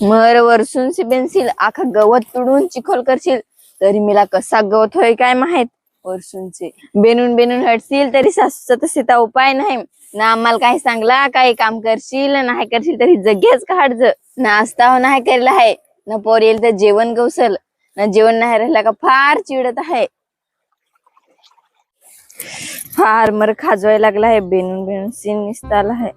मर वरसून बेनशील आखा गवत तुडून चिखल करशील तरी मला कसा गवत होय काय माहित. वरसूनचे बेनून बेनून हटशील तरी सासूचा तर सीता उपाय नाही ना. आम्हाला काही सांगला काही काम करशील नाही करशील तरी जग्याच काढज ना. असता हो नाही केला आहे ना. पोर येईल तर जेवण गवसल ना. जेवण नाही राहिला का फार चिडत आहे. फार मर खाजवायला लागला आहे. बेनून बेनून सीन निसताला आहे.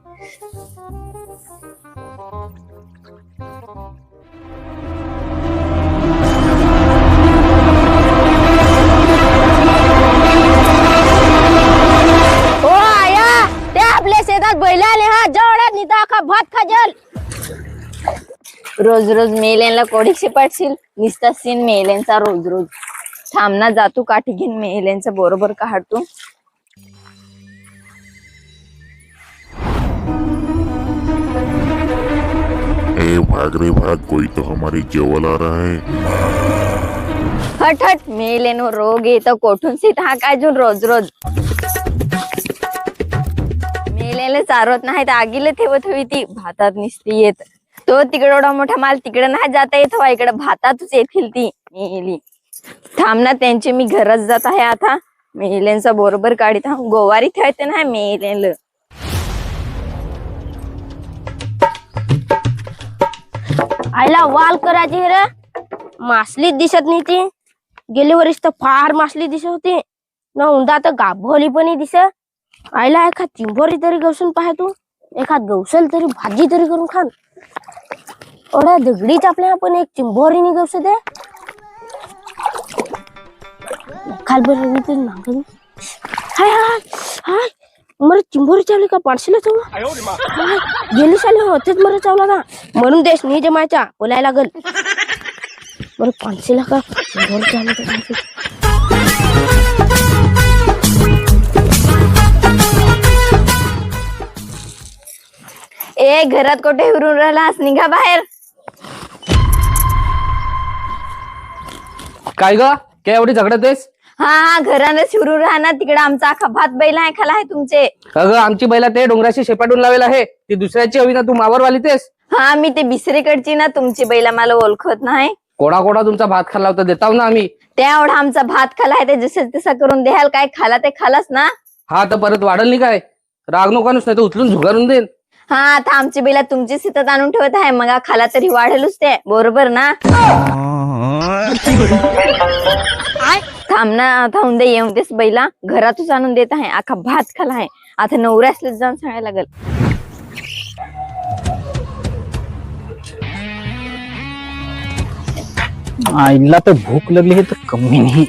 ओ आया ते आपल्या शेतात बैल आले हा जवळात निता का भात खाजल. रोज रोज मेलेला कोडीशी पाडशील निसता सीन मेलेंचा रोज रोज. थांबना जातू काठी घेऊन मेलेंचा बरोबर काढतो. ए भाग रे भाग, कोई तो हमारी जेवल आ रहा है. हट हट मेलेनो रोग येतो कोठून सीत हा काय जो रोज रोज. मेलेले चारवत नाही तर आगीले ठेवत हवी ती भातात निसती येत. तो तिकडे एवढा मोठा माल तिकडे नाही जाता येत हवा इकडे भातातच येतील ती मेली. थांबना त्यांचे मी घरच जात आहे आता. मेलेंचा बरोबर काढीत हा गोवारी ठेवते ना मेलेलं. आईला वाल करायची रे. मासली दिसत नाही ती. गेली वर्षी तर फार मासली दिसत होती ना. उंदा तर गाभोली पण दिसत. आईला एखाद चिंबोरी तरी गवसून पाह तू. एखाद गवसल तरी भाजी तरी करून खान. एवढ्या दगडीच आपल्या आपण एक चिंबोरीनी गवस दे. खाल बरं तरी नागरी. हाय हाय हाय मर चिंबोरी चावली का पाणशीला चावला. गेली साली होतेच मर चावला का म्हणून देश नाही जमायचा बोलायला लागल. बरं पाणशीला का चिंबोरी चावली. ए घरात कुठे हिरून राहिलास निघा बाहेर. काय ग काय एवढी झगडत आहेस. हा हा घरानं शिरून राहणार तिकडे आमचा अख्खा भात बैल आहे खाला आहे तुमचे. अगं आमची बैला ते डोंगराशी शेपाटून लावेल आहे. ती दुसऱ्याची हवी ना तू मावर वाली तेस. हा मी ते बिसरीकडची ना. तुमची बैला मला ओळखत नाही. कोडा कोडा तुमचा भात खाल्ला होता देताव ना आम्ही. त्या एवढा आमचा भात खाला आहे ते जसं तसं करून द्याल. काय खाला ते खालास ना. हा तर परत वाढल नाही काय. राग नको नाही तर उचलून झुगारून देईन. हा आता आमची बैला तुमची सीतात आणून ठेवत आहे मग खाला तरी वाढेलच ते बरोबर ना. थांब ना थांबून दे येऊन देस बैला. घरातच आणून देत आहे अख्खा भात खाला आहे. आता नवऱ्या असले जाऊन सांगायला लागल. आईला तर भूक लागली हे तर कमी नाही.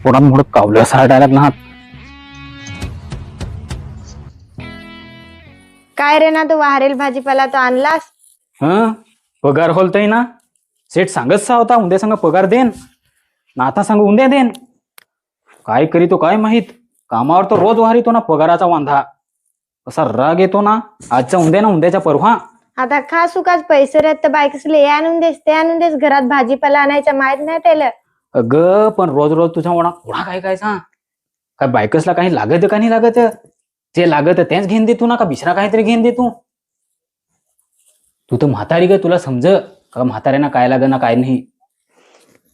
पोटात मोठं कावलं साडायला ना. काय रे ना तू वाहरेल भाजीपाला तो आणलास. हं पगार होलतय ना. सेठ सांगत सा होता उद्या सांगा पगार देन ना. आता सांग उद्या देन. काय करी तो काय माहित. कामावर तो रोज वाहरीतो ना पगाराचा वांधा. कसा राग येतो ना. आजचा उद्या ना उद्याच्या परवा. आता खा सुखाच पैसे राहत तर बायकसले हे आणून देस ते आणून देस. घरात भाजीपाला आणायचं माहित नाही त्याला. अगं पण रोज रोज तुझ्या वडा कोणा काय काय सांग. काय बायकसला काही लागत का नाही लागत. जे लागत तेच घेऊन दे तू ना. का बिसरा काहीतरी घेऊन दे तू. तू तर म्हातारी ग तुला समज का म्हाताऱ्यांना काय लाग ना काय नाही.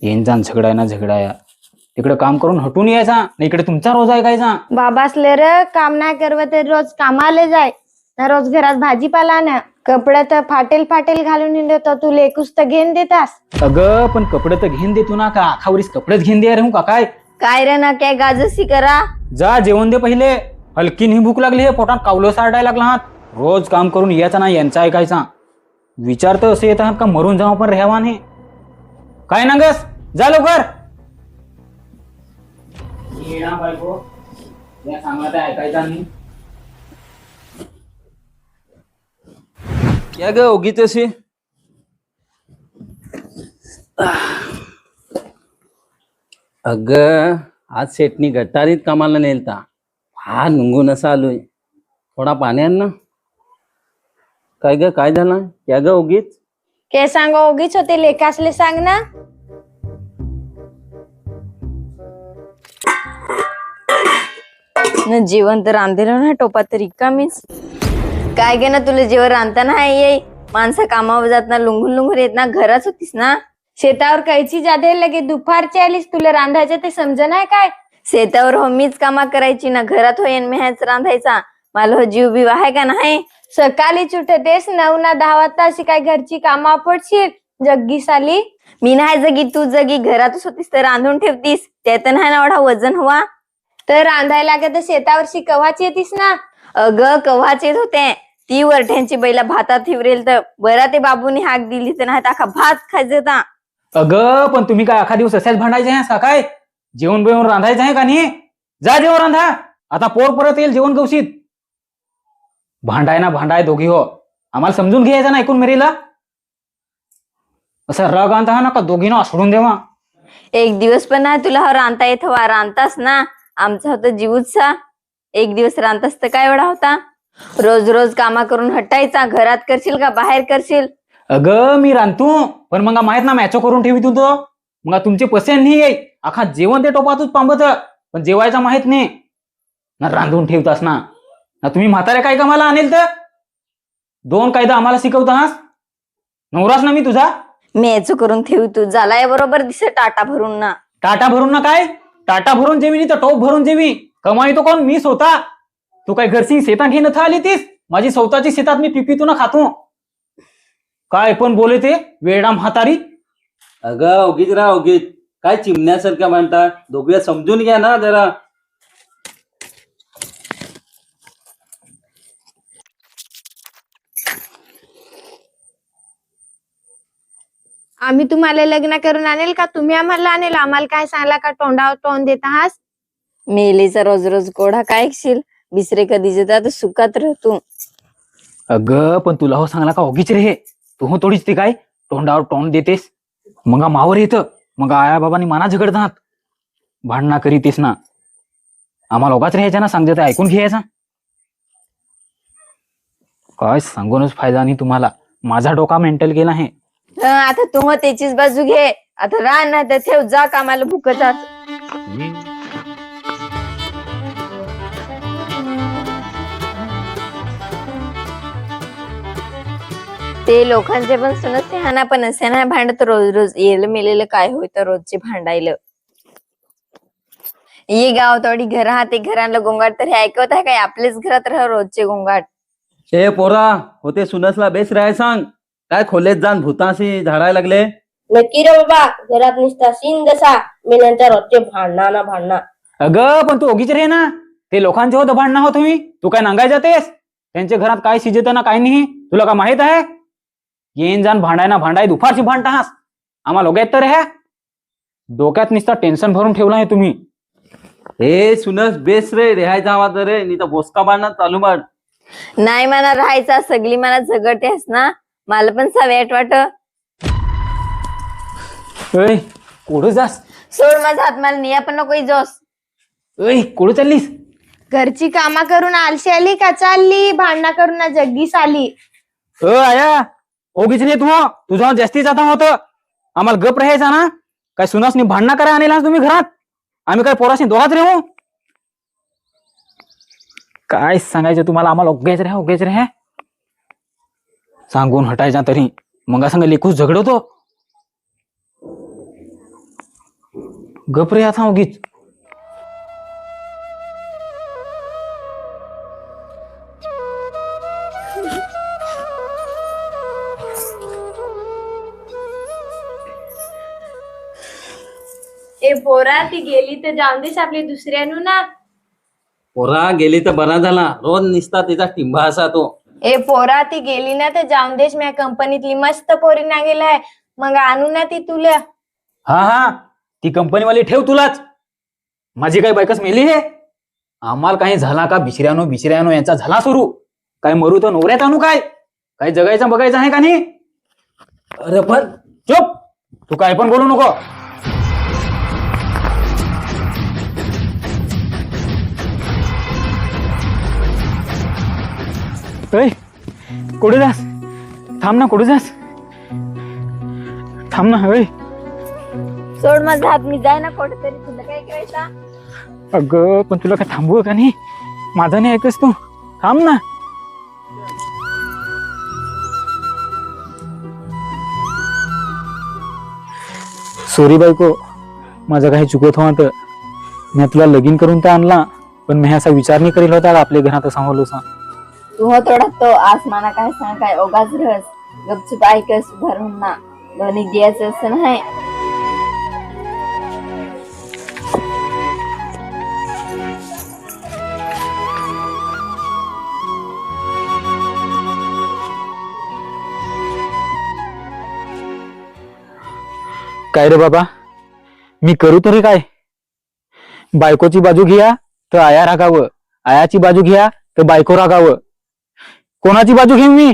येन जाण झगडाय ना झगडाया. तिकडे काम करून हटून यायचा इकडे तुमचा रोज आहे कायचा. बाबासले र काम नाही करव तर रोज कामाला जाय ना. रोज घरात भाजीपाला ना. कपडे तर फाटेल फाटेल घालून हिंडतो तू. लेकूस तर घेऊन देतास. अगं पण कपडे तर घेऊन दे तू ना. का आखावरीस कपडेच घेऊन दे रे का काय. काय रे ना काय गाजसी करा. जा जेवण दे पहिले. हलकी नाही भूक लागली हे. पोटात कावलं साडायला लागला. रोज काम करून यायचा ना यांचा ऐकायचा. विचार तर असे येत का मरून जाऊ पण रेहवा नाही. काय नागस जा लवकर. ऐकायचा नाही. क्या ग ओगी तशी. अग आज सेटनी गटारीत कामाला नेलता. हा नुंगून असा आलोय. थोडा पाण्यान ना. काय ग काय झालं. क्या ग ओगीच. के सांग ओगीच होते लेकासले सांग ना. जेवण तर रांधेल ना टोपात तरी कमीच. काय गे ना तुला जेवण रांधता नाही येई. माणसं कामावर जात ना, लुंगून लुंगून येत ना, घराच होतीस ना. शेतावर कैची जादे लगे दुपारची आलीस, तुला रांधायचं ते समज नाही काय? शेतावर हो मीच कामा करायची ना, घरात होईन मी ह्याच रांधायचा. मला हो जीव बीव आहे का नाही? सकाळीच उठतेस 9 ना 10 वाजता, अशी काय घरची कामा पडशील? जग्गी साली मी नाही जगी, तू जगी. घरातच होतीस तर रांधून ठेवतीस, त्यात नाही ना एवढा वजन हवा. तर रांधायला लागत तर शेतावरची कव्हाची येतीस ना. अगं कव्हाच येत होते. ती वरठ्यांची बैला भातात हिवरेल तर बरा ते बाबूनी हाक दिली तर नाही अख्खा भात खायचा होता. अगं पण तुम्ही काय अखा दिवस असाच भांडायचे आहे काय? जेवण बिवण रांधायचं आहे का नाही? जा जेवण रांधा. आता पोर परत येईल जेवण गवशीत. भांडाय ना भांडाय दोघी हो. आम्हाला समजून घ्यायचं ना ऐकून मेरीला. असं राग आणता ना का दोघीनं सोडून देवा. एक दिवस पण नाही तुला हा रांधता येत हवा. रांधतास ना, आमचा होता जीवचा. एक दिवस रांधतास तर काय एवढा होता? रोज रोज कामा करून हटायचा. घरात करशील का बाहेर करशील? अगं मी रांधतो पण मग माहित ना मॅचो करून ठेवी तू तो. मग तुमचे पैसे नाही आहे. आखा जेवण ते टोपातच पांबत पण जेवायचा माहित नाही ना. रांधून ठेवतास ना. तुम्ही म्हातारे काय कामाला आणेल तर 2 कायदा आम्हाला शिकवतास. नवरास ना मी तुझा. मेच करून ठेव तू. झालाय बरोबर दिसे टाटा भरून ना. टाटा भरून ना काय? टाटा भरून जेवी नाही तर टोप भरून जेवी. कमाई तो कोण? मी स्वतः. तू काय घरची शेतात घेऊन आली तीस? माझी स्वतःची शेतात मी पिपीतून खातो. काय पण बोले ते वेडा म्हातारी. अगं उगीच राहा उगीच. काय चिमण्यासारखं म्हणता? दोघे समजून घ्या ना जरा. आम्ही तुम्हाला लग्न करून आणेल का तुम्ही आम्हाला आणेल? आम्हाला काय सांगला का तोंडावर तोंड देत आहात? मेलेचा रोज रोज कोढा काय ऐकशील? बिसरे कधी जेतात सुखात राहतो. अगं पण तुला हो सांगला का ओगीच रे. तू हो थोडीच ती काय तोंडावर तोंड देतेस. मग मावर येतं. मग आया बाबांनी माना झगडतात. भांडणा करीतेस ना. आम्हाला ओगाच राहायचा ना. सांगते ते ऐकून घ्यायचा. काय सांगूनच फायदा नाही तुम्हाला. माझा डोका मेंटल गेला आहे. आता तू मग त्याचीच बाजू घे. आता राह ना तर ठेव. जा कामाला भुकतात. ते लोकांचे पण सुनत हाना पण असे नाही भांडत रोज रोज. येलं मेलेलं काय होतं रोजचे भांडायला. ये गाव तोडी घर हा ते घरांना गोंगाट तर हे ऐकवत आहे काय? आपलेच घरात राह रोजचे गोंगाट. ए पोरा होते सुनसला बेस राहाय सांग. काय खोलेत जाण भूताशी झाडायला लागले? नक्की रे बाबा, घरात निसता सीन जसा मी नंतर होते भांडणा ना भांडणा. अगं पण तू ओगीच रे ना. ते लोकांचे होतं भांडणं हो तुम्ही. तू काय नांगाय जातेस? त्यांच्या घरात काय शिजत ना काय नाही तुला का माहित आहे? येईन जाण भांडाय ना भांडाय दुपारची भांडतास. आम्हाला लोक तर ह्या डोक्यात निसता टेन्शन भरून ठेवलं आहे तुम्ही. हे सुनस बेस रे रेहायचा आवाज रे. नाही तर बोसका बांधणार चालू बांध. नाही मला राहायचा. सगळी मला झगडतेस ना. मला पण सवयट वाट. ऐ कुठं जास? सोड माझा हात. मला निया पण नको जोस. ऐ कुठं चाललीस? घरची कामा करून आलशी आली का चालली? भांडणा करून ना जग्गीस आली. आया ओगीच रे तू. तुझा जास्ती जाता होतं. आम्हाला गप राहायचा ना. काय सुनासनी भांडणा करा आणला तुम्ही घरात? आम्ही काय पोराशी दोघात रेहू? काय सांगायचं तुम्हाला? आम्हाला ओगायच रे सांगून हटायचा तरी मग सांग लेखूच झगडवतो. गप रे आता ओगीच. ए पोरा ती गेली तर जाऊन देस आपली दुसऱ्यानु ना. पोरा गेली तर बरा झाला. रोज निसता तिचा टिंबा असा तो. ए पोरा ती गेली ना तर जाऊन देस. माझ्या कंपनीतली मस्त पोरी ना गेलाय. मग आणू ना ती तुला. हा ती कंपनीवाली ठेव तुलाच. माझी काय बायकच मेली आहे? आम्हाला काही झाला का? बिशऱ्यानो यांचा झाला सुरू. काय मरू तर नवऱ्यात आणू काय? काय जगायचं बघायचं आहे का नाही? अरे पण चुप. तू काय पण बोलू नको. कुठे जास? थांब ना. कुठे जास? थांब ना. सोड माझा हात. मी जाय ना कुठेतरी. तुला काय करायचा? अगं पण तुला काय थांबू का नाही? माझा नाही ऐकस तू. थांब ना. सॉरी बायको, माझं काही चुकत होत. मी तुला लगीन करून तर आणला, पण मी असा विचार नाही करेल होता आपल्या घरात सांगलो सांग. तू हो थोडा तो आसमाना काय सांग काय ओगाच रहस गपचूप ऐकस भरून ना दोन्ही द्यायचं असं नाही. काय रे बाबा, मी करू तरी काय? बायकोची बाजू घ्या तर आया रागावं, आयाची बाजू घ्या तर बायको रागावं. कोणाची बाजू घेऊ मी?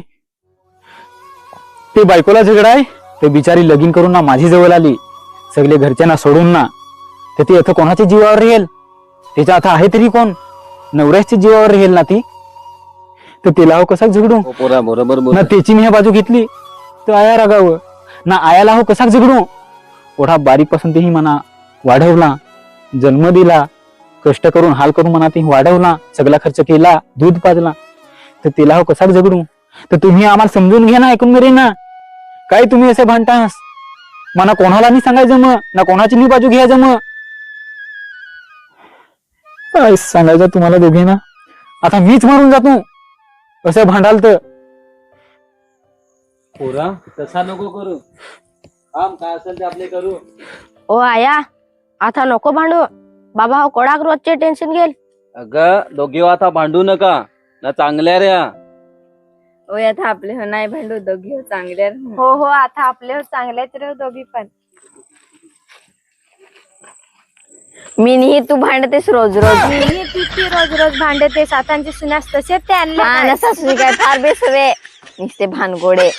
ते बायकोला झगडा आहे तर बिचारी लगीन करून ना माझी जवळ आली, सगळे घरच्यांना सोडून ना, तर ती आता कोणाच्या जीवावर राहील? त्याच्या आता आहे तरी कोण? नवऱ्याच्या जीवावर राहील ना ती, तर तिला हो कसा झगडू? हो पोरा बरोबर बोल. ना त्याची मी बाजू घेतली तर आया रागावं, ना आयाला हो कसा झगडू? ओढा बारीक पासून तेही म्हणा वाढवला, जन्म दिला, कष्ट करून हाल करून म्हणा ते वाढवला, सगळा खर्च केला, दूध पाजला, तर तिला हो कसा झगडू? तर तुम्ही आम्हाला समजून घ्या ना, ऐकून घे ना. काय तुम्ही असे भांडतास? मला कोणाला नाही सांगायचं मग, ना कोणाची मी बाजू घ्यायचं मग. काय सांगायचं तुम्हाला दोघे ना, आता मीच मारून जातो असं भांडाल तर. पोरा तसा नको करू, काम काय असेल ते आपले करू. ओ आया, आता नको भांडू. बाबा हो कोणाक रोजचे टेन्शन घेईल. अगं दोघी आता भांडू नका ना, चांगल्या रे. ओ आता आपले हो नाही भांडू, दोघी हो चांगल्या राहू. हो हो आता आपले चांगल्याच राहू दोघी पण. मी नाही तू भांडतेस रोज रोज. मी किती रोज रोज भांडते, सातांची सुनास तसेच ते आणले हा काय? ना सासूची काय फार बेसवे नुसते भानगोडे.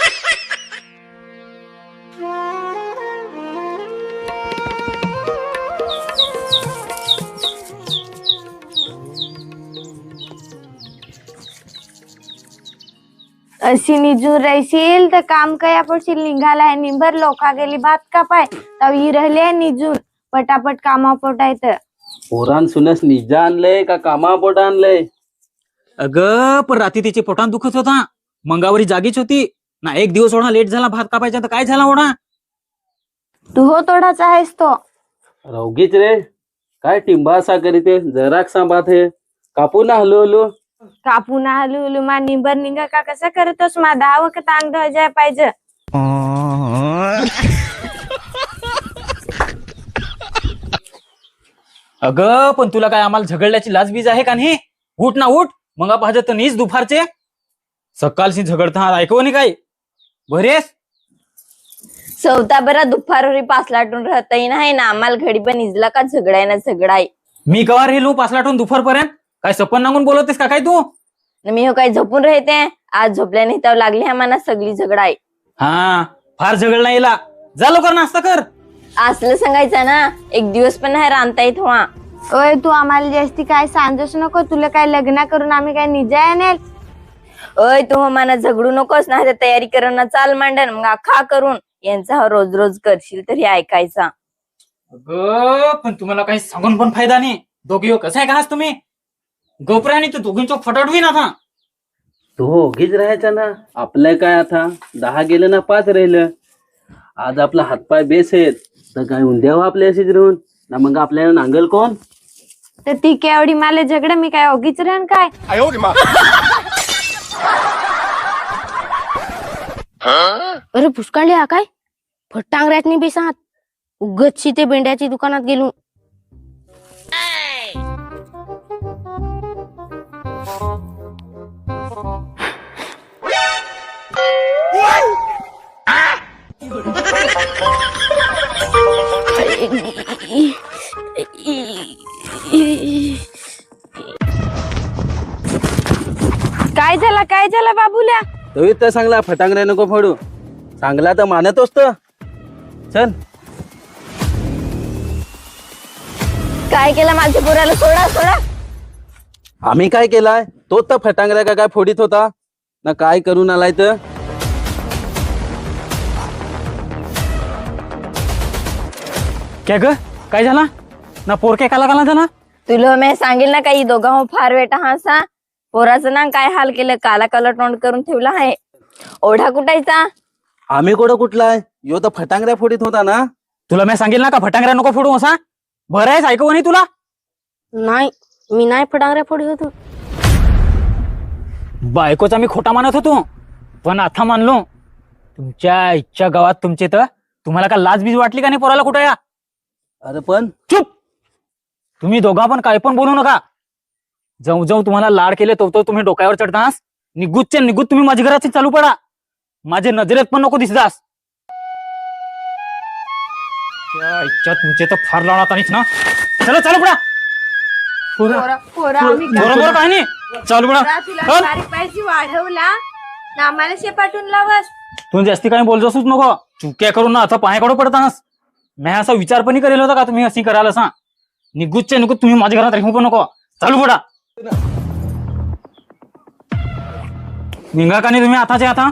अशी निजून राहशील तर काम कया पडशील. निघाला आहे निंबर लोका गेली भात कापाय तर ही राहिले निजून पटापट कामा पोटायचं. पोरान सुनस निजा आणलंय का कामापोट आणलंय? अगं पण रात्री तिचे पोटात दुखत होता, मंगावरी जागीच होती ना. एक दिवस ओढा लेट झाला भात कापायचा तर काय झाला ओढा? तू हो तोडाच आहेस तो. रवगीच रे, काय टिंबा असा करीते, जराक सांभात हे कापू ना हलू हलू. कापू ना हलू हलू मा निंबर निघा का कसा करतोस? मा दहावं का तांग जाय पाहिजे. अगं पण तुला काय आम्हाला झगडल्याची लाजबीज आहे का नाही? उठ ना उठ, मग पाहिजे तर नीच दुपारचे सकाळशी झगडता ऐकव नाही काय बरेस. चौथा बरा दुपारवरी पाच लाटून राहतही नाही ना, आम्हाला घडी पण इजला का झगडाय ना झगडाय. मी कवा राहिलो 5 लाटून दुपारपर्यंत? काय सपन नांगून बोलवतेस का काय तू? न मी हो काय झोपून राहते? आज झोपल्या नाही तर लागली आम्हाला सगळी झगडाय. हा फार झगड नाही येला, जा लवकर नाश्ता कर. असलं सांगायचं ना, एक दिवस पण नाही रांधता येत व्हा. ओय तू आम्हाला जास्ती काय सांगूच नको. तुला काय लग्न करून आम्ही काय निजा आणेल? अय तू मला झगडू नकोस ना, तयारी करून ना चाल मांडन मग खा करून. यांचा रोज रोज करशील तरी ऐकायचा. अगं पण तुम्हाला काही सांगून पण फायदा नाही. दोघी हो कसं आहे का तुम्ही गोपऱ्या आणि तू दोघींचो फटाडवी ना था. तू ओघीच राहायचा ना, आपलं काय आता 10 गेलं ना 5 राहिलं. आज आपला हातपाय बेस आहेत तर काय उद्या आपल्या अशीच राहून ना, मग आपल्याला नांगल कोण? तर ती केवढी मला झगड मी काय ओगीच राहन काय? अरे पुष्काळली हा काय फटांगऱ्यात नाही बेसात. उगतशी ते बेंड्याची दुकानात गेलो. काय झाला बाबूल्या? तरी तर चांगला फटांगऱ्या नको फोडू, चांगला तर मानतोस तर चल. काय केलं माझ्या पोराला? सोडा सोडा. आम्ही काय केलाय? तो तर फटांगऱ्या का काय फोडीत होता ना, काय करून आलाय तर? काय ग काय झाला ना? पोरके काला काला झाला? तुला मी सांगेल ना काही दोघा हो फार वेटा हासा. पोराचं ना काय हाल केलं, काला काला तोंड करून ठेवला आहे. ओढा कुटायचा? आम्ही कुठं कुठलाय? यो तर फटांगऱ्या फोडीत होता ना. तुला मी सांगेल ना का फटांगऱ्या नको फोडू असा. बरं आहेस ऐकू नाही तुला. नाही मी नाही फटांगऱ्या फोडी होतो. बायकोचा मी खोटा मानत होतो पण आता मानलो. तुमच्या इच्छा गावात तुमचे तर तुम्हाला का लाज बीज वाटली का नाही पोराला कुठं या. अरे पण चुप. तुम्ही दोघा पण काय पण बोलू नका. जाऊ जाऊ तुम्हाला लाड केले तो तुम्ही डोक्यावर चढतास. निगुतच्या निगुत तुम्ही माझ्या घराची चालू पडा. माझे नजरेत पण नको दिसतास. त्या इच्छा तुमचे तर फार लावणार नाहीच ना. चला चालू पडा. बरोबर काय नाही चालू पडा. पैसे वाढवला ना आम्हाला शेपाटून लावस. तू जास्ती काही बोलतोस नको. चुक्या करून ना आता पायाकडे पडतास. मी असा विचार पण करेल होता का तुम्ही अशी कराल असा. निगुतच्या निगुत तुम्ही माझ्या घरात राहू पण नको. चालू पडा. निघा का नाही तुम्ही आताच्या आता.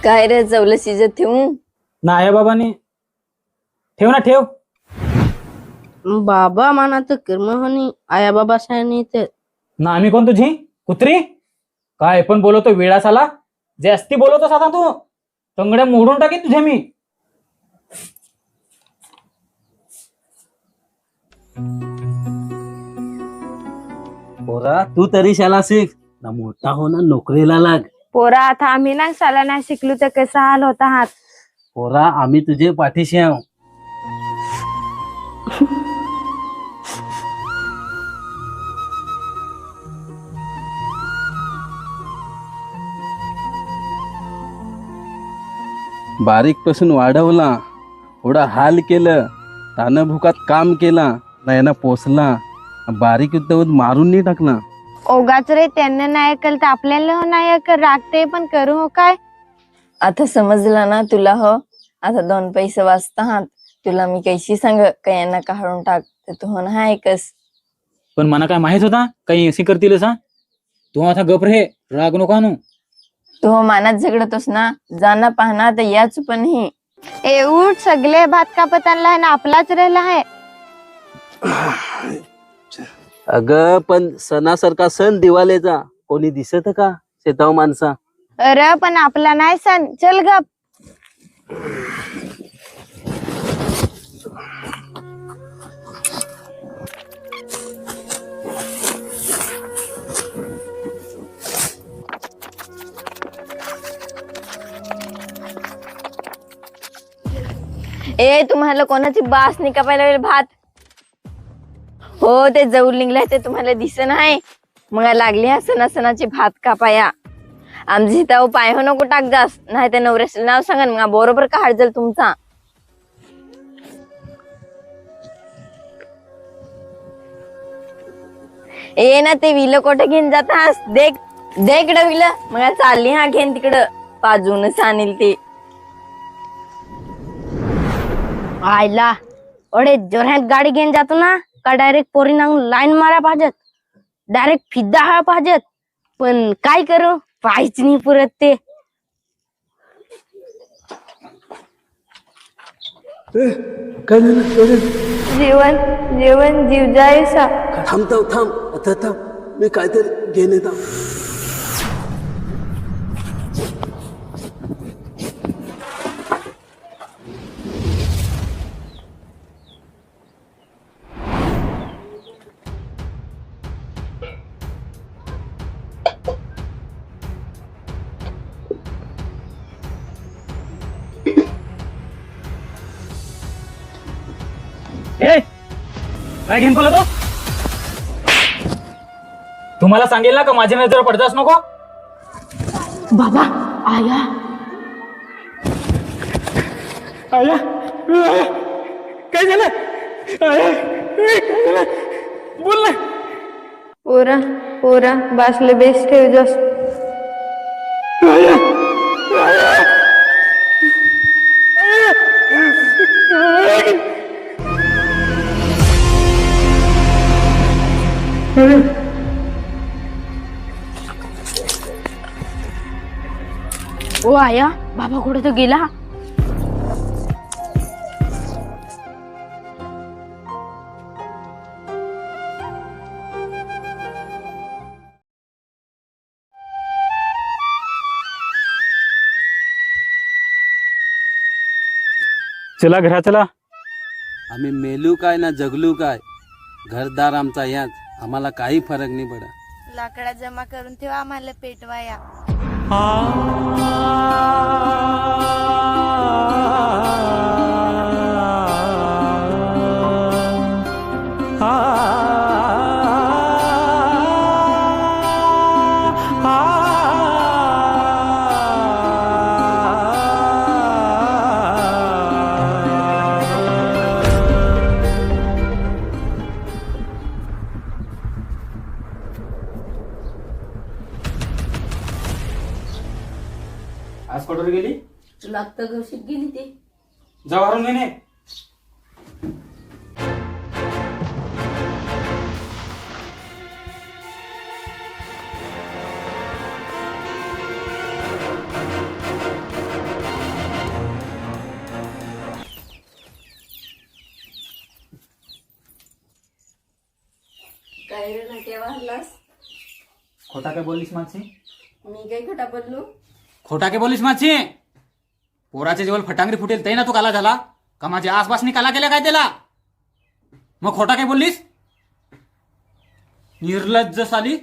काय रे जवळ शिजत ठेवू. नाही बाबानी ठेव ना ठेव. बाबा माना तर कर्म होणी आया बाबा सायनी तर ना आम्ही कोण तुझी कुत्री. काय पण बोलवतो वेळास आला. जास्ती बोलवतोस आता तू. तंगड्या मोडून टाकीन तुझ्या मी. पोरा तू तरी शाला शिक ना मोठा हो ना नोकरीला लाग. पोरा आता आम्ही ना साला नाही शिकलो तर कसा हाल होता हात. पोरा आम्ही तुझे पाठीशी आहो. बारीक पासून वाढवला. थोडा हाल केलं. तानं भुकात काम केला ना यांना पोचला. बारीक युद्ध मारून नाही टाकला. ओगाच रे त्यांना नाही ऐकल तर आपल्याला नाही ऐकल. रागते पण करू हो काय. आता समजला ना तुला हो. आता 2 पैसे वाचता आहात. तुला मी कैशी सांग का यांना काढून टाक तर तू हो ना ऐकस. पण मला काय माहित होता काही अशी करतील असा. तू आता गप रे. राग नको आणू. तू हो मानात झगडतोस ना. जाना पाहना तर याच पण ही. ए उठ सगळे भात कापत आणला आहे ना आपलाच राहिला आहे. अगं पण सणासारखा सण दिवाळीचा कोणी दिसत का शेताव माणसा. अरे पण आपला नाही सण. चल गप. ए तुम्हाला कोणाची बास नाही कापायला लागेल भात. हो ते जवळ निघलाय ते तुम्हाला दिसत नाही. मग लागली ह्या सणासणाची भात कापाया. आमची सीताऊ पाय हो नको टाक जास. नाही तर नवऱ्याचं नाव सांगा मग बरोबर का हाडजल तुमचा. ए ना ते विलं कोठे घेऊन जातास. देख इकडं विलं. मग चालली हा घेन तिकडं. पाजूनच आणील ते. आयला अडे जोरात गाडी घेऊन जातो ना का डायरेक्ट पोरीनांग लाईन मारा पाहिजेत. डायरेक्ट फिद्दा हा पाहिजेत. पण काय करू पायच नाही पुरत ते. जीवन जीवन जीव जायसा. थांब मी काहीतरी घेऊन येतो. काय घेऊन बोलतो. तुम्हाला सांगेल ना का माझ्या नजर पडताच नको. बाबा आया आया काय झालं. बोल ना. पोरा पोरा बासले बेस ठेव जास्त. ओ आया बाबा कुठे तो गेला. चला घरा चला. आम्ही मेलू काय ना जगलू काय, घरदार आमचा याच, आम्हाला काही फरक नाही पडत. लाकडा जमा करून ठेवा, आम्हाला पेटवाया. आज कुठे गेली? लागतं गवशीत गेली ती. जाऊ हरून घेणे. काय रे नाट्या वाहलास? खोटा काय बोललीस माझी? मी काही खोटा बोललो? खोटा काय बोललीस माझी? पोराच्या जेवळ फटांगरी फुटेल ते ना तू काला झाला का? माझ्या आसपासनी काला केल्या काय त्याला? मग खोटा काय बोललीस? निर्लज्ज साली.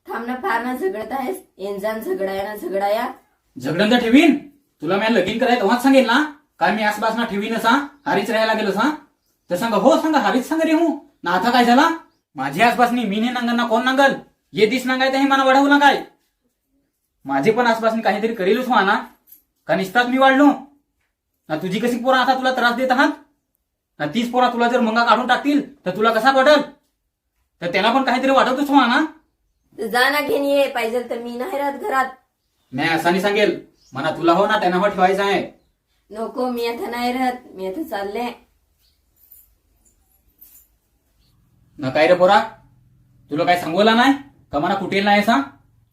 थांब ना, फार ना झगडत आहेस. येनजान झगडाया ना झगडाया. झगडन तर ठेवीन. तुला मी लगीन करायला तेव्हाच सांगेल ना काय मी आसपास ना ठेवीन असा हारीच राहायला गेलो सा तर सांगा हो सांगा हारीच सांगा रे हूं ना. आता काय झाला? माझ्या आसपासनी मी ने नांगल ना कोण नांगल? ये दिस नांगाय हे मला वाढवू ना काय? माझे पण आसपासनी काहीतरी करेलच व्हा ना का निसताच मी वाढलो ना? तुझी कशी पोरा आता तुला त्रास देत आहात ना? तीच पोरा तुला जर मंगा काढून टाकतील तर तुला कसा वाटेल? तर त्यांना पण काहीतरी वाटतच व्हा ना. जा ना घेऊन ये, पाहिजे तर मी नाही राहत घरात. मी असानी सांगेल म्हणा तुला हो ना त्यांना हो ठेवायचं आहे. नको, मी आता नाही राहत, मी आता चालले. ना काय रे पोरा, तुला काय सांगवला नाही का? म्हणा कुठे नाही सांग.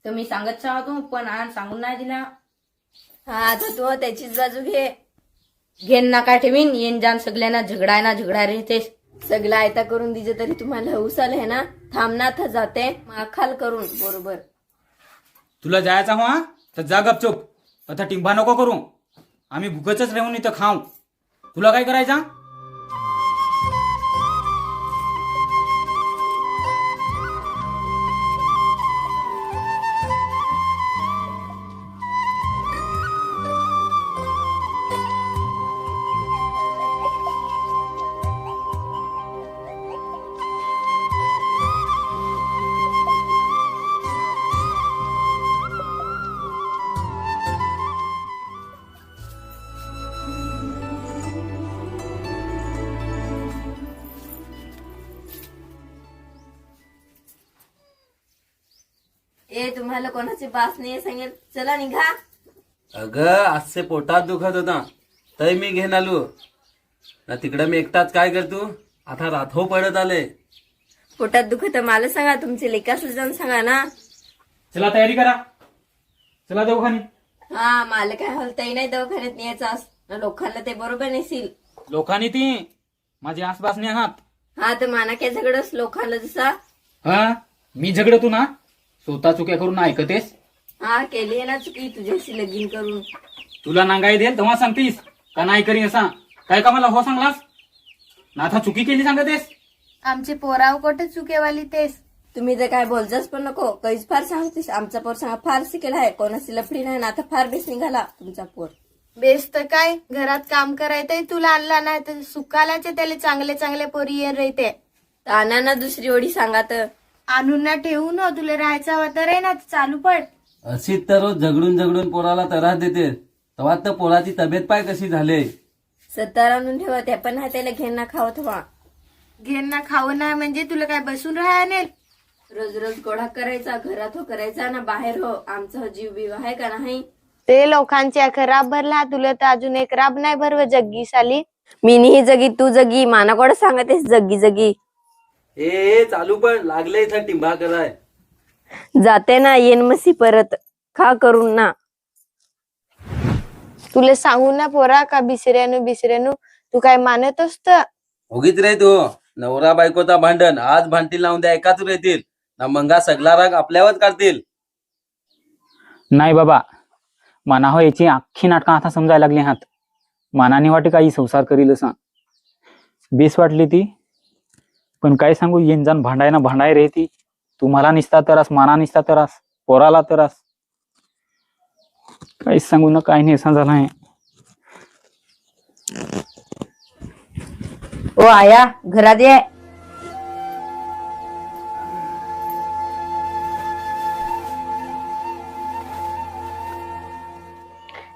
तर मी सांगत होतो पण आज सांगून नाही दिला. हा, आता तू त्याचीच बाजू घे. घेन ना काय ठेवीन, येन जाण सगळ्यांना झगडा रेतेस. सगळं आयता करून दिजे तरी तुम्हाला हौस आले ना. थांबना, आता जाते माखाल करून बरोबर. तुला जायचा हो तर जा गपचूप. आता टिंबा नको करू. आम्ही भुकच राहून इथं खाऊ. तुला काय करायचा? ए, तुम्हाला कोणाची बास नाही सांगेल. चला निघा. अगं आजचे पोटात दुखत होता तरी मी घेऊन आलो ना. तिकडे मी एकटाच काय करतो? आता राथो पडत आले. पोटात दुखत मला सांगा, तुमचे लेकासला जाऊन सांगा ना. चला तयारी करा. चला दवाखानी. हा, मला काय हलताही नाही दवाखान्यात न्यायचा. लोकांना ते बरोबर नेसील. लोकांनी ती माझ्या आसपासने आहात. हा, तर माना काय झगडस लोकांना जसा. हा, मी झगडतो ना. स्वतः चुक्या करून ऐकतेस. हा, केली आहे ना चुकी तुझ्याशी लगीन करून. तुला नांगाई देईल तेव्हा सांगतीस का नाही करी असा? काय का मला हो सांगलास ना? आता चुकी केली सांगतेस. आमचे पोराव कोठे चुकेवाली तेस. तुम्ही तर काय बोलजाच पण नको. कैच फार सांगतेस. आमचा पोर सांगा फार शिकेल आहे. कोणाची लफडी नाही ना. आता फार बेस निघाला तुमचा पोर. बेस तर काय, घरात काम करायचंय तुला आणला नाही तर सुकालाचे त्याला चांगले चांगले पोरी येत राहते. आणा ना दुसरी ओढी सांगा तर. आणून ना ठेवू न, तुला राहायचा होता रे ना, चालू पड. अशीच तर रोज झगडून झगडून पोराला त्रास देते. तेव्हा तर पोराची तब्येत पाय कशी झाले. 70 आणून ठेवा. त्या पण आहे त्याला घेण ना खावत व्हा. घेण ना खावं ना म्हणजे तुला काय बसून राहणे? रोज रोज गोळा करायचा. घरात हो करायचा ना बाहेर हो. आमचा हो जीव बीव आहे का नाही? ते लोकांच्या खराब भरला, तुला तर अजून एक राब नाही भरव जग्गी साली. मी नाही जगी तू जगी. माना कोण सांगतेस जग्गी जगी. ए चालू पण लागले इथं टिंबा कराय. जाते ना, येन मसी परत खा करून ना. तुला सांगू ना पोरा का बिसऱ्यानू तू काय मानत असत? उगीच रे तू. नवरा बायकोचा भांडण आज भांडतील लावून द्या एकाच राहतील ना. मंगा सगळा राग आपल्यावर काढतील. नाही बाबा, मना हो याची अख्खी नाटकं आता समजायला लागली आहात. मानाने वाटे काही संसार करील सांग. बेस वाटली ती, पण काय सांगू येन जाण भांडाय रे ती. तुम्हाला निसता तरास, माना निसता तरास, पोराला तरास. काहीच सांगू ना, काही नाही असा झाला आहे. ओ आया घरात ये.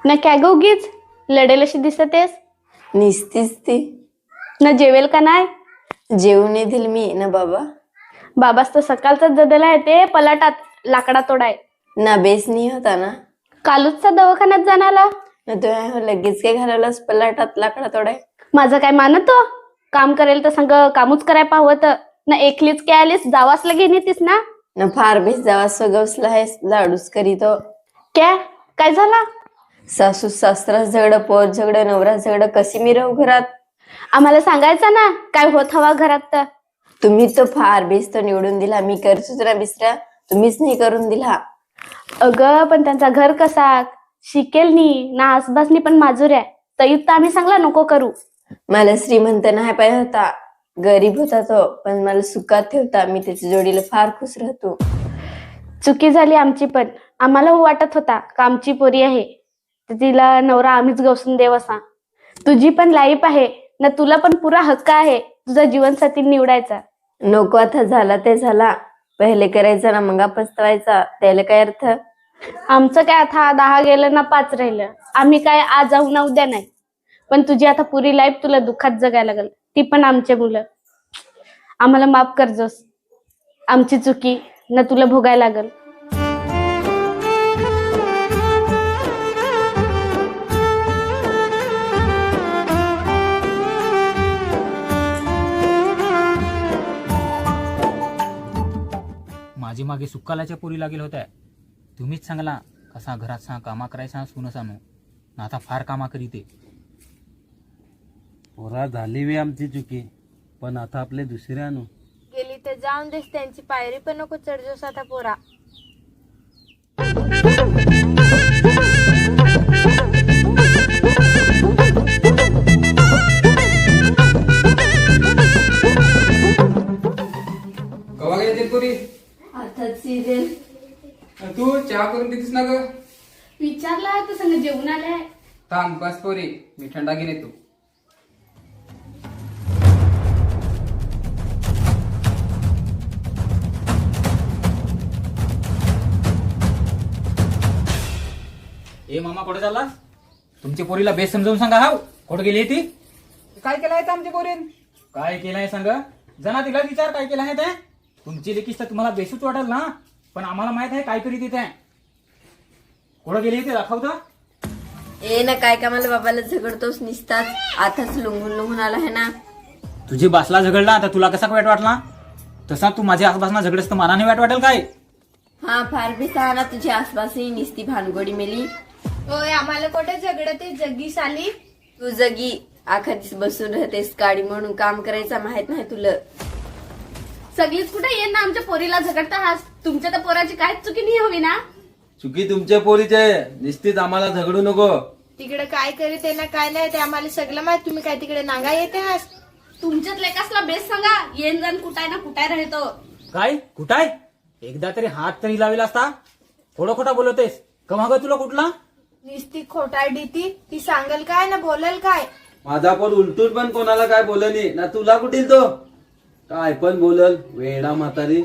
ना काय ग उगीच लढेल अशी दिसतेस. निसतीच ती. ना जेवेल का नाही. जेवू नाही दिल मी ना बाबा. बाबाच तर सकाळचाच जदेला आहे ते पलाटात लाकडा तोडाय. ना बेस नाही होता ना. कालूचचा दवाखान्यात जाणारा. ना तू लगेच काय घालवलंस पलाटात लाकडा तोडाय. माझं काय मानतो. काम करेल तर सांग कामूच कराय पाहवत ना. एकलीच काय आलीस जावासला घेऊन येतीस ना. ना फार बेस जावा सगवसला आहे लाडूस करीतो. काय झाला. सासू सासरास झगड, पोर झगड, नवरा झगड, कशी मी राहू घरात. आम्हाला सांगायचं ना काय होत हवा घरात तर. तुम्ही तो फार बेस तो निवडून दिला. मी करतोच ना बिसरा, तुम्हीच नाही करून दिला. अगं पण त्यांचा घर कसा शिकेल नी ना आसपासनी पण माजुऱ्या तरी तर आम्ही सांगला नको करू. मला श्रीमंत नाही पाहिजे होता, गरीब होता तो, पण मला सुखात ठेवता. मी त्याच्या जोडीला फार खुश राहतो. चुकी झाली आमची पण. आम्हाला वाटत होता का आमची पोरी आहे तर तिला नवरा आम्हीच गवसून देव असा. तुझी पण लाईफ आहे ना, तुला पण पुरा हक्क आहे तुझा जीवनसाथी निवडायचा. नको आता झाला ते झाला. पहिले करायचा ना मग पस्तावायचा, त्याला काय अर्थ. आमचं काय आता 10 गेलं ना 5 राहिलं. आम्ही काय आज जाऊ ना उद्या नाही. पण तुझी आता पुरी लाईफ तुला दुःखात जगायला लागल, ती पण आमचे मुलं. आम्हाला माफ करजोस. आमची चुकी ना तुला भोगायला लागल. माझी मागे सुक्कालाच्या पोरी लागेल होत्या. तुम्हीच सांगला कसा घरात सांग कामा करायचा सुन सांगू ना. आता फार कामा करीते. पोरा झाली वे आमची चुकी, पण आता आपले दुसरे आणू. गेली तर जाऊन देस, त्यांची पायरी पण नको चढजोस आता पोरा. कवा गेले ते पुरी. आता सिरियल तू चहा करून देतीस ना ग. विचारला तर सांग जेवण आलाय. थांब बस पोरी, मी थंडा घेऊन येतो. ए मामा कुठे चालला. तुमच्या पोरीला बेस समजावून सांगा. हाव कुठे गेली ती. काय केलं आहे आमच्या पोरीन. काय केलं आहे सांग. जना तिला विचार काय केलं आहे ते. तुमची लेकीस तर तुम्हाला बेसूच वाटेल ना, पण आम्हाला माहित आहे काय करीत तिथे. कुठं गेली ते दाखवता. ए ना काय का मला बाबाला झगडतोस निसताच. आताच लुंगून आला आहे ना. तुझी बासला झगडला आता तुला कसा वाईट वाटला. तसा तू माझ्या आसपासना झगडस तर मनाने वाईट वाटेल काय. हा फार बेस ना तुझ्या आसपासही निसती भानगोडी मेली. होय आम्हाला कुठे झगडते जग्गीस आली. तू जगी आखा दिवस बसून राहतेस, गाडी म्हणून काम करायचा माहित नाही तुला. सगळीच कुठे येईन ना आमच्या पोरीला झगडता हास. तुमच्या तर पोराची काहीच चुकी नाही हवी ना. चुकी तुमच्या पोरीची आहे, निश्चित आम्हाला झगडू नको. तिकडे काय करीत आहे ना काय नाही ते आम्हाला सगळं माहित. तुम्ही काय तिकडे नागा येते हास. तुमच्यात लेकासला बेस सांगा. येण जाण कुठाय ना कुठाय राहतो. काय कुठाय. एकदा तरी हात तरी लावेल असता. खोडा खोटा बोलवतेस कमा ग तुला कुठला. निस्ती खोटारडी ती सांगल काय ना बोलल काय. माझा पण उलटून पण कोणाला काय बोलली ना. तुला कुठील तो काय पण बोलल वेडा म्हातारी.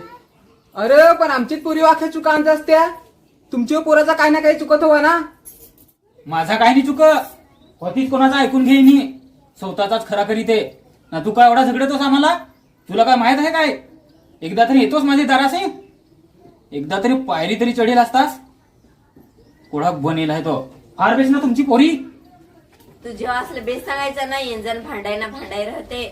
अरे पण आमचीच पोरी वाख्या चुका आणत असत्या. तुमच्या पोराचा काही ना काही चुकत हवा ना. माझा काही नाही चुक होतीच कोणाचा ऐकून घेईनी. स्वतःचाच खरा करीते ना. तू काय एवढा झगडतोस आम्हाला. तुला काय माहित आहे काय. एकदा तरी येतोस माझी दाराशी. एकदा तरी पायरी तरी चढेल असतास. कोळा बनेल आहे तो. फार बेस ना तुमची पोरी. तुझ्या असलं बेस सांगायचं नाही. इंजन भांडाय राहते.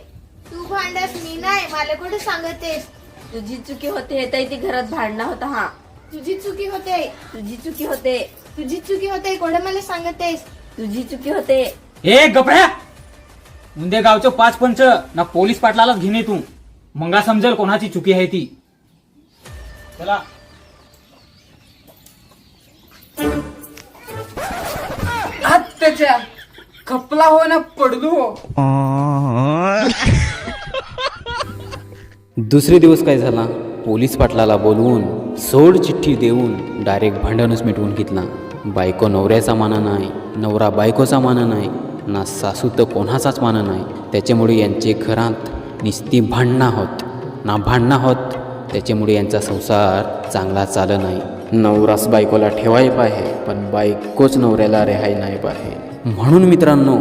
तू भांडस मी नाही. मला कुठे सांगतेस. तुझी चुकी होते ती घरात भांडणं होता. हा तुझी चुकी होते. तुझी चुकी होते. तुझी चुकी होते कोठे मला सांगतेस. तुझी चुकी होते. ए गपड्या. मुंदे गावचं 5 पंच ना पोलीस पाटलालाच घेणे तू. मंगा समजेल कोणाची चुकी आहे ती. चला त्याच्या खपला हो ना पडलो हो. दुसरे दिवस काय झाला, पोलीस पाटलाला बोलवून सोड चिठ्ठी देऊन डायरेक्ट भांडणच मिटवून घेतला. बायको नवऱ्याचा माना नाही, नवरा बायकोचा माना नाही, ना सासू तर कोणाचाच माना नाही. त्याच्यामुळे यांचे घरात निस्ती भांडणं होत ना भांडणं होत. त्याच्यामुळे यांचा संसार चांगला चालत नाही. नवराच बायकोला ठेवाय पाहिजे, पण बायकोच नवऱ्याला रेहाय नाही पाहिजे. म्हणून मित्रांनो,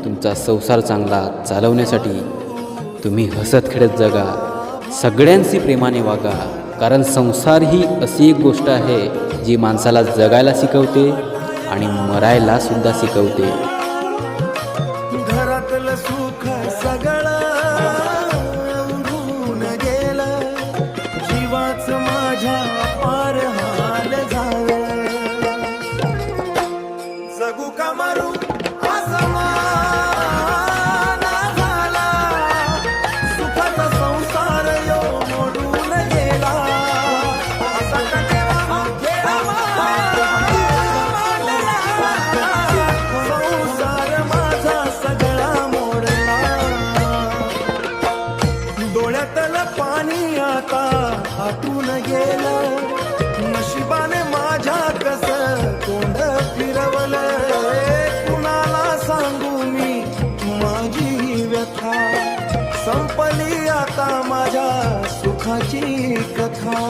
तुमचा संसार चांगला चालवण्यासाठी तुम्ही हसत खेळत जगा, सगळ्यांशी प्रेमाने वागा. कारण संसार ही अशी एक गोष्ट आहे जी माणसाला जगायला शिकवते आणि मरायला सुद्धा शिकवते. घरातलं सुख सगळं उडून गेलं, जीवाच माझ्या पार हाल झालं. जगू का मारू झाला, सुखाचा संसार यो मोडून गेला. असा कटेवा खेळा संसार माझा सगळा मोडला. डोळ्यातलं पाणी आता आटून गेलं, नशिबाने माझ्या कसं तोंड फिरवलं. कुणाला सांगू मी माझी व्यथा, संपली आता माझ्या सुखाची कथा.